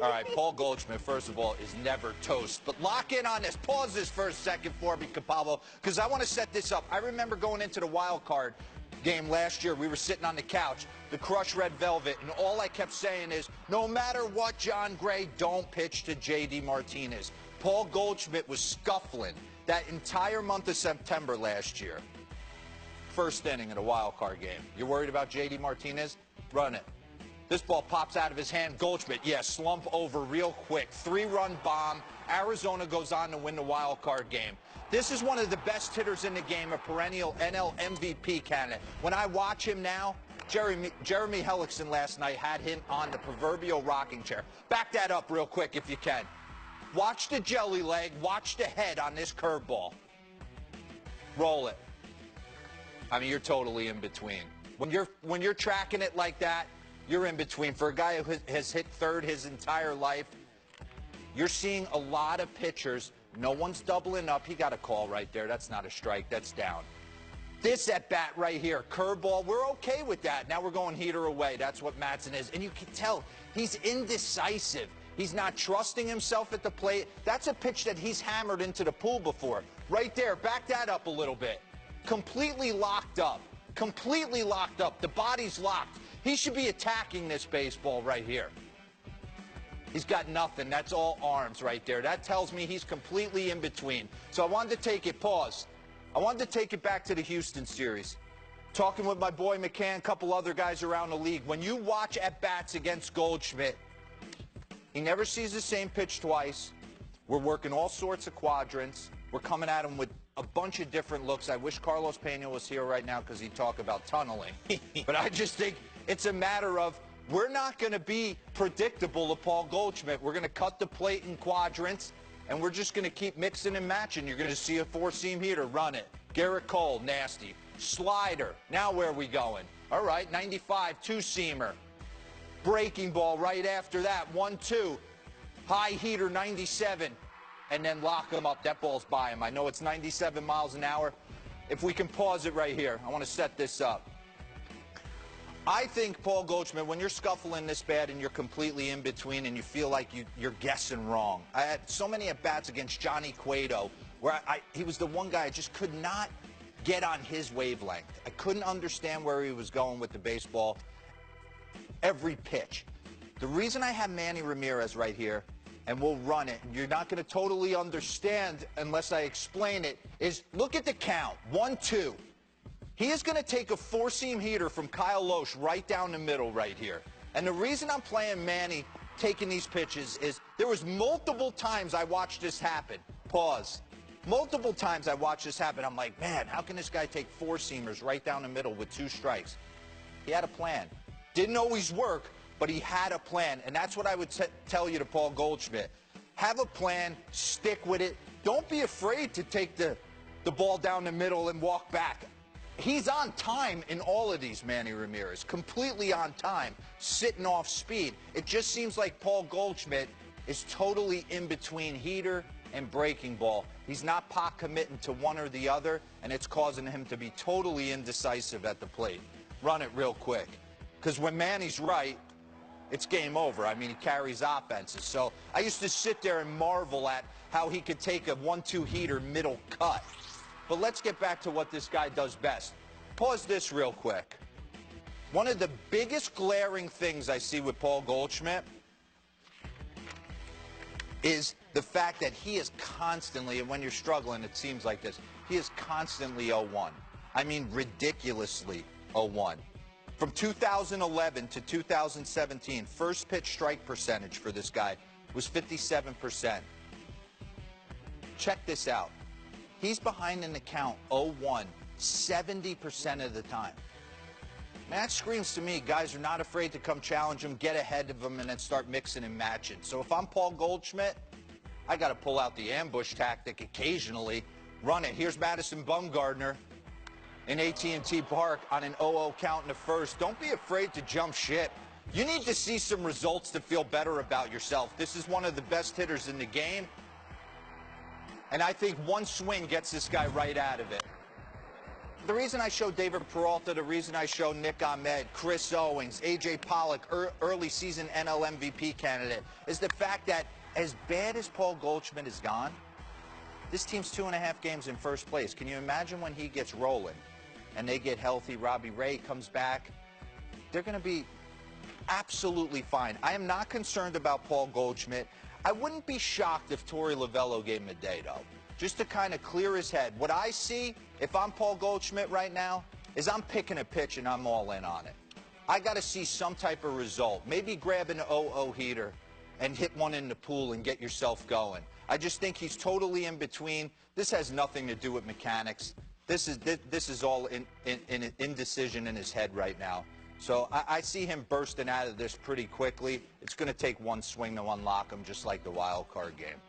All right, Paul Goldschmidt, first of all, is never toast. But lock in on this. Pause this for a second for me, Capalvo, because I want to set this up. I remember going into the wild card game last year. We were sitting on the couch, the crushed red velvet, and all I kept saying is, no matter what, John Gray, don't pitch to J.D. Martinez. Paul Goldschmidt was scuffling that entire month of September last year. First inning in a wild card game. You're worried about J.D. Martinez? Run it. This ball pops out of his hand. Goldschmidt, slump over real quick. 3-run bomb. Arizona goes on to win the wild card game. This is one of the best hitters in the game, a perennial NL MVP candidate. When I watch him now, Jeremy Hellickson last night had him on the proverbial rocking chair. Back that up real quick if you can. Watch the jelly leg. Watch the head on this curveball. Roll it. I mean, you're totally in between. When you're tracking it like that, you're in between. For a guy who has hit third his entire life, you're seeing a lot of pitchers. No one's doubling up. He got a call right there. That's not a strike. That's down. This at-bat right here, curveball, we're okay with that. Now we're going heater away. That's what Madsen is. And you can tell he's indecisive. He's not trusting himself at the plate. That's a pitch that he's hammered into the pool before. Right there, back that up a little bit. Completely locked up. Completely locked up. The body's locked. He should be attacking this baseball right here. He's got nothing. That's all arms right there. That tells me he's completely in between. So I wanted to take it, pause. I wanted to take it back to the Houston series. Talking with my boy McCann, a couple other guys around the league. When you watch at-bats against Goldschmidt, he never sees the same pitch twice. We're working all sorts of quadrants. We're coming at him with a bunch of different looks. I wish Carlos Pena was here right now because he'd talk about tunneling. But I just think it's a matter of we're not going to be predictable to Paul Goldschmidt. We're going to cut the plate in quadrants, and we're just going to keep mixing and matching. You're going to see a four-seam heater. Run it. Garrett Cole, nasty. Slider. Now where are we going? All right, 95, two-seamer. Breaking ball right after that, 1-2. High heater, 97. And then lock him up. That ball's by him. I know it's 97 miles an hour. If we can pause it right here, I want to set this up. I think, Paul Goldschmidt, when you're scuffling this bad and you're completely in between and you feel like you're guessing wrong. I had so many at-bats against Johnny Cueto where he was the one guy I just could not get on his wavelength. I couldn't understand where he was going with the baseball. Every pitch. The reason I have Manny Ramirez right here, and we'll run it, and you're not going to totally understand unless I explain it, is look at the count. 1-2. He is going to take a four-seam heater from Kyle Loesch right down the middle right here. And the reason I'm playing Manny taking these pitches is there was multiple times I watched this happen. Pause. Multiple times I watched this happen. I'm like, man, how can this guy take four-seamers right down the middle with 2 strikes? He had a plan. Didn't always work, but he had a plan. And that's what I would tell you to Paul Goldschmidt. Have a plan. Stick with it. Don't be afraid to take the ball down the middle and walk back. He's on time in all of these, Manny Ramirez. Completely on time, sitting off speed. It just seems like Paul Goldschmidt is totally in between heater and breaking ball. He's not pot committing to one or the other, and it's causing him to be totally indecisive at the plate. Run it real quick. Because when Manny's right, it's game over. I mean, he carries offenses. So I used to sit there and marvel at how he could take a 1-2 heater middle cut. But let's get back to what this guy does best. Pause this real quick. One of the biggest glaring things I see with Paul Goldschmidt is the fact that he is constantly, and when you're struggling, it seems like this, he is constantly 0-1. I mean, ridiculously 0-1. From 2011 to 2017, first pitch strike percentage for this guy was 57%. Check this out. He's behind in the count 0-1 70% of the time. That screams to me, guys are not afraid to come challenge him, get ahead of him, and then start mixing and matching. So if I'm Paul Goldschmidt, I got to pull out the ambush tactic occasionally. Run it. Here's Madison Bumgarner in AT&T Park on an 0-0 count in the first. Don't be afraid to jump ship. You need to see some results to feel better about yourself. This is one of the best hitters in the game. And I think one swing gets this guy right out of it. the reason I show David Peralta, the reason I show Nick Ahmed, Chris Owings, A.J. Pollock, early season NL MVP candidate, is the fact that as bad as Paul Goldschmidt has gone, this team's 2.5 games in first place. Can you imagine when he gets rolling and they get healthy, Robbie Ray comes back? They're going to be absolutely fine. I am not concerned about Paul Goldschmidt. I wouldn't be shocked if Torey Lovello gave him a day, though, just to kind of clear his head. What I see, if I'm Paul Goldschmidt right now, is I'm picking a pitch and I'm all in on it. I got to see some type of result. Maybe grab an 0-0 heater and hit one in the pool and get yourself going. I just think he's totally in between. This has nothing to do with mechanics. This is all indecision in his head right now. So I see him bursting out of this pretty quickly. It's going to take one swing to unlock him, just like the wild card game.